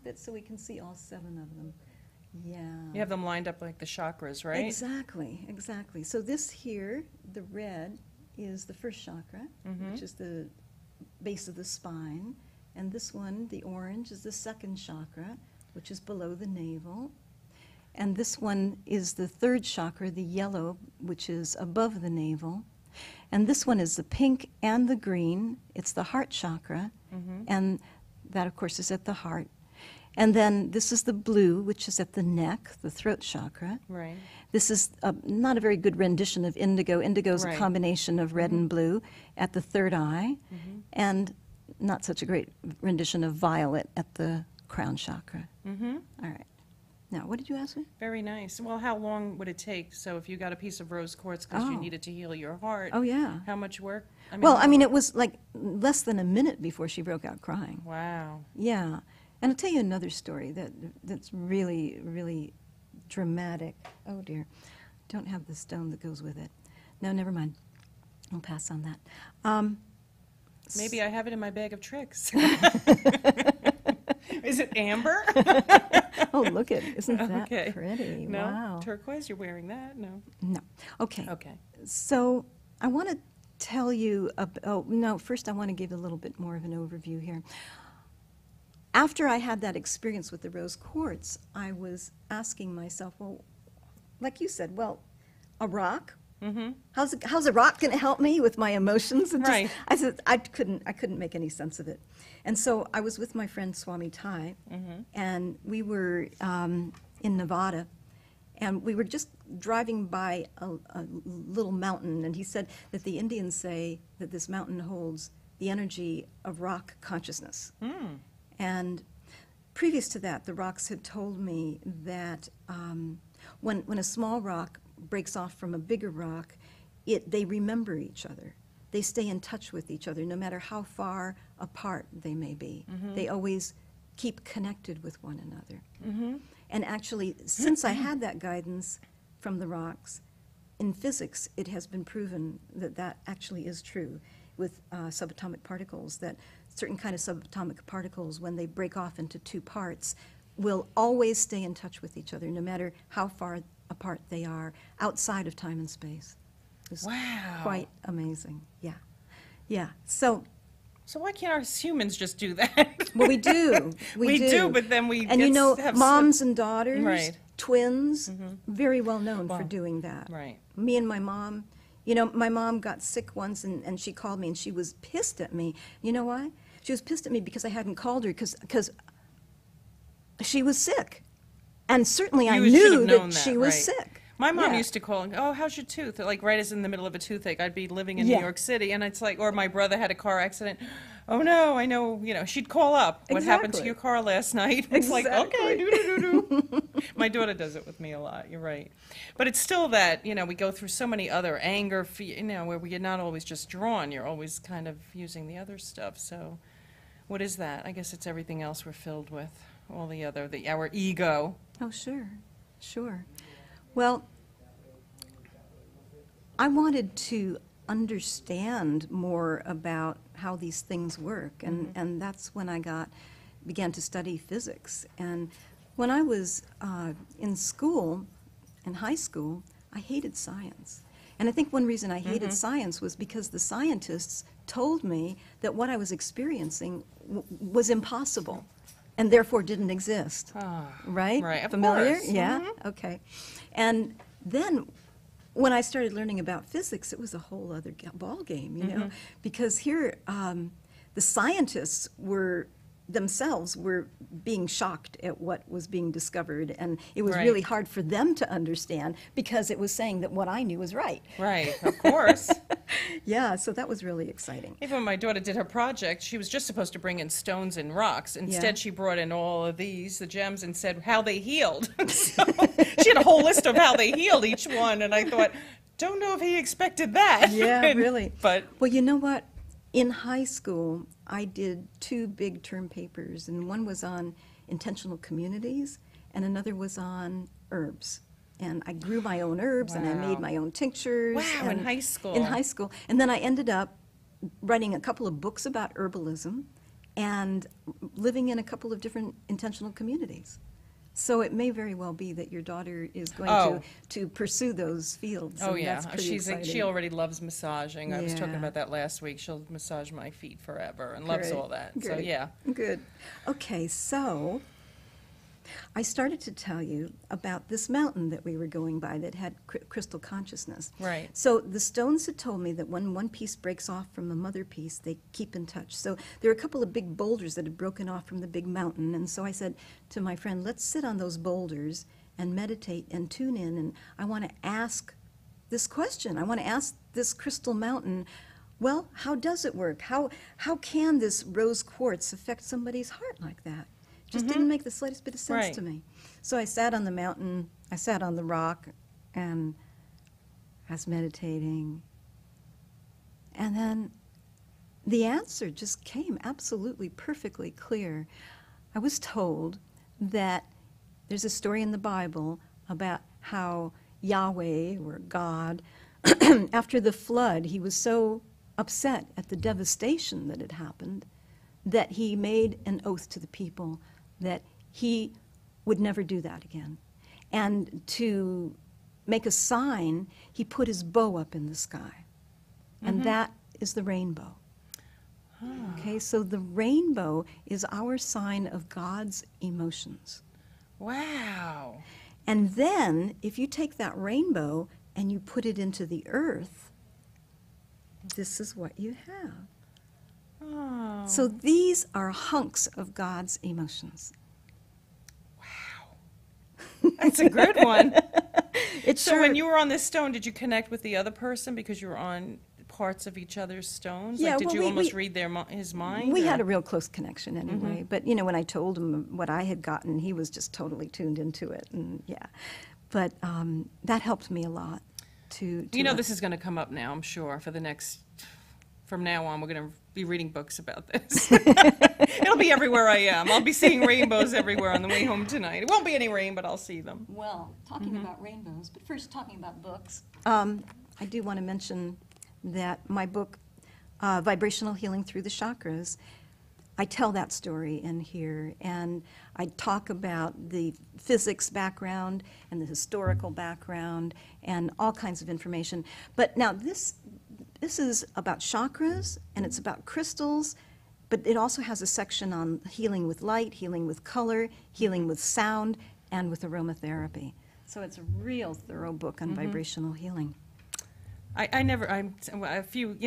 bit so we can see all 7 of them. Yeah. You have them lined up like the chakras, right? Exactly, exactly. So this here, the red, is the first chakra, which is the base of the spine. And this one, the orange, is the second chakra, which is below the navel. And this one is the third chakra, the yellow, which is above the navel. And this one is the pink and the green. It's the heart chakra. And that, of course, is at the heart. And then this is the blue, which is at the neck, the throat chakra. Right. This is not a very good rendition of indigo. Indigo is Right. a combination of red and blue at the third eye, and not such a great rendition of violet at the crown chakra. All right. Now, what did you ask me? Very nice. Well, how long would it take? So if you got a piece of rose quartz because you Oh. needed to heal your heart, Oh, yeah. how much work? Well, I mean, it was like less than a minute before she broke out crying. Wow. Yeah. And I'll tell you another story that's really, really dramatic. Oh, dear. Don't have the stone that goes with it. No, never mind. I'll pass on that. Maybe I have it in my bag of tricks. Is it amber? Oh, look at it. Isn't that Okay. pretty? No? Wow. Turquoise, you're wearing that? No. No. Okay. Okay. So I want to tell you, first I want to give a little bit more of an overview here. After I had that experience with the rose quartz, I was asking myself, well, like you said, well, a rock? How's a rock going to help me with my emotions? And Right. I said I couldn't make any sense of it, and so I was with my friend Swami Tai, and we were in Nevada, and we were just driving by a little mountain, and he said that the Indians say that this mountain holds the energy of rock consciousness. And previous to that, the rocks had told me that when a small rock breaks off from a bigger rock, they remember each other. They stay in touch with each other, no matter how far apart they may be. They always keep connected with one another. And actually, since I had that guidance from the rocks, in physics, it has been proven that that actually is true with subatomic particles, that certain kind of subatomic particles, when they break off into 2 parts, will always stay in touch with each other, no matter how far apart they are outside of time and space. It's Wow. quite amazing. Yeah. Yeah. So why can't us humans just do that? well, we do. We do, but then we and get you know, have moms and daughters, Right. twins, very well known for Wow. doing that. Right. Me and my mom, you know, my mom got sick once, and she called me, and she was pissed at me. You know why? She was pissed at me because I hadn't called her, because she was sick. And certainly I You should knew have that known she that, was right. sick. My mom Yeah. used to call, oh, how's your tooth? Like right as in the middle of a toothache. I'd be living in Yeah. New York City, and it's like, or my brother had a car accident. Oh no, I know, she'd call up. What happened to Exactly. your car last night? It's like, okay, Exactly. My daughter does it with me a lot, you're right. But it's still that, we go through so many other anger, where we're not always just drawn, you're always kind of using the other stuff. So what is that? I guess it's everything else we're filled with, all the other, our ego. Oh, sure, sure. Well, I wanted to understand more about how these things work, and that's when I began to study physics. And when I was in school, in high school, I hated science. And I think one reason I hated science was because the scientists told me that what I was experiencing was impossible and therefore didn't exist. Right? Right, of Familiar? course. Yeah? Okay. And then when I started learning about physics, it was a whole other ball game, because here the scientists themselves were being shocked at what was being discovered, and it was Right. really hard for them to understand because it was saying that what I knew was right. Right, of course. Yeah, so that was really exciting. Even when my daughter did her project, she was just supposed to bring in stones and rocks. Instead, she brought in all of the gems, and said how they healed. So she had a whole list of how they healed each one, and I thought, don't know if he expected that. Yeah, really. But Well, you know what? In high school, I did 2 big term papers, and one was on intentional communities, and another was on herbs. And I grew my own herbs, and I made Wow. my own tinctures. Wow, in and- high school. In high school. And then I ended up writing a couple of books about herbalism, and living in a couple of different intentional communities. So it may very well be that your daughter is going to pursue those fields. Oh, and yeah. that's pretty exciting. She already loves massaging. I was talking Yeah. about that last week. She'll massage my feet forever and loves Great, all that. So, great, yeah. Good. Okay, so I started to tell you about this mountain that we were going by that had crystal consciousness. Right. So the stones had told me that when one piece breaks off from the mother piece, they keep in touch. So there were a couple of big boulders that had broken off from the big mountain. And so I said to my friend, let's sit on those boulders and meditate and tune in. And I want to ask this question. I want to ask this crystal mountain, well, how does it work? How can this rose quartz affect somebody's heart like that? Just didn't make the slightest bit of sense Right. to me. So I sat on the mountain, I sat on the rock, and I was meditating. And then the answer just came absolutely perfectly clear. I was told that there's a story in the Bible about how Yahweh, or God, after the flood, he was so upset at the devastation that had happened that he made an oath to the people that he would never do that again. And to make a sign, he put his bow up in the sky. And that is the rainbow. Okay, so the rainbow is our sign of God's emotions. Wow. And then, if you take that rainbow and you put it into the earth, this is what you have. Oh. So these are hunks of God's emotions. That's a good one. It's So when you were on this stone, did you connect with the other person because you were on parts of each other's stones? Yeah, Like, did well, you we- almost we- read his mind? We or- had a real close connection anyway. But, you know, when I told him what I had gotten, he was just totally tuned into it. And, yeah. But that helped me a lot to You know, this is going to come up now, I'm sure, for the next. From now on, we're going to be reading books about this. It'll be everywhere I am. I'll be seeing rainbows everywhere on the way home tonight. It won't be any rain, but I'll see them. Well, talking about rainbows, but first talking about books. I do want to mention that my book, Vibrational Healing Through the Chakras, I tell that story in here, and I talk about the physics background and the historical background and all kinds of information. But now this is about chakras, and it's about crystals, but it also has a section on healing with light, healing with color, healing with sound, and with aromatherapy. So it's a real thorough book on vibrational healing. You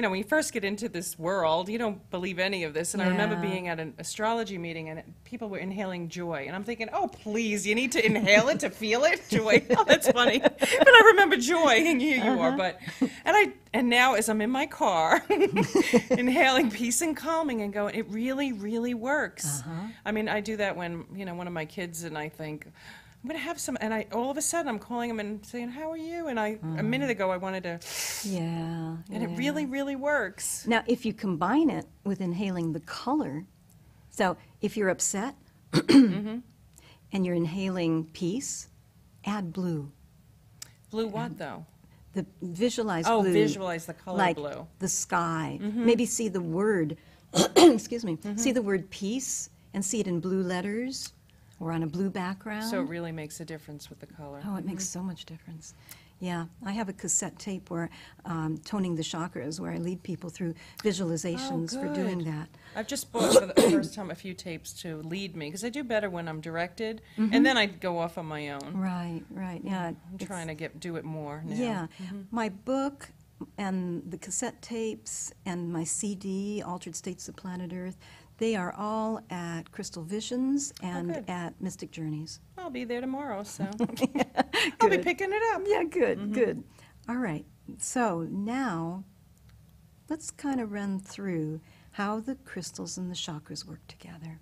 know, when you first get into this world, you don't believe any of this. And I remember Yeah. being at an astrology meeting and people were inhaling joy. And I'm thinking, oh, please, you need to inhale it to feel it? Joy. Oh, that's funny. But I remember joy, and here you are. But, and now as I'm in my car, inhaling peace and calming and going, it really, really works. I mean, I do that when, you know, one of my kids and I think, I'm going to have some, and all of a sudden I'm calling them and saying, how are you? And a minute ago I wanted to, Yeah. and it really, really works. Now, if you combine it with inhaling the color, so if you're upset and you're inhaling peace, add blue. Blue what, though? Visualize Oh, blue. visualize the color like blue. the sky. Maybe see the word, excuse me, see the word peace and see it in blue letters or on a blue background. So it really makes a difference with the color. Oh, it makes so much difference. Yeah, I have a cassette tape where toning the chakras, where I lead people through visualizations for doing good. that. I've just bought for the first time a few tapes to lead me, because I do better when I'm directed, and then I go off on my own. Right, right. Yeah, I'm trying to do it more now. Yeah, my book and the cassette tapes and my CD, Altered States of Planet Earth, they are all at Crystal Visions and good. at Mystic Journeys. I'll be there tomorrow, so I'll be Good. picking it up. Yeah, good, good. All right, so now let's kind of run through how the crystals and the chakras work together.